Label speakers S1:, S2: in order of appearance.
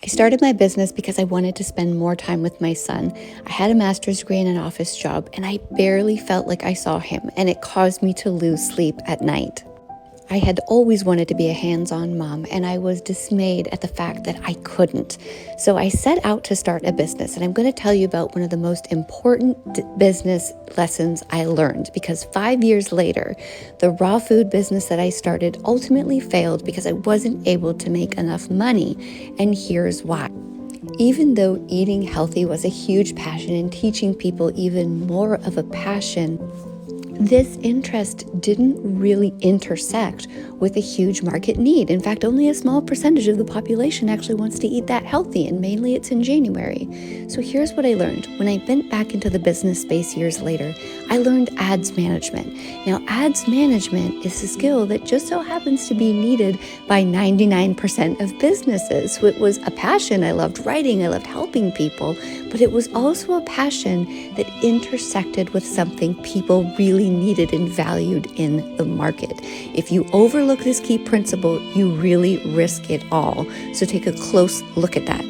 S1: I started my business because I wanted to spend more time with my son. I had a master's degree and an office job, and I barely felt like I saw him, and it caused me to lose sleep at night. I had always wanted to be a hands-on mom, and I was dismayed at the fact that I couldn't. So I set out to start a business, and I'm going to tell you about one of the most important business lessons I learned, because 5 years later, the raw food business that I started ultimately failed because I wasn't able to make enough money, and here's why. Even though eating healthy was a huge passion and teaching people even more of a passion, this interest didn't really intersect with a huge market need. In fact, only a small percentage of the population actually wants to eat that healthy, and mainly it's in January. So here's what I learned. When I went back into the business space years later, I learned ads management. Now, ads management is a skill that just so happens to be needed by 99% of businesses. So it was a passion. I loved writing, I loved helping people, but it was also a passion that intersected with something people really needed and valued in the market. If you overlook this key principle, you really risk it all. So take a close look at that.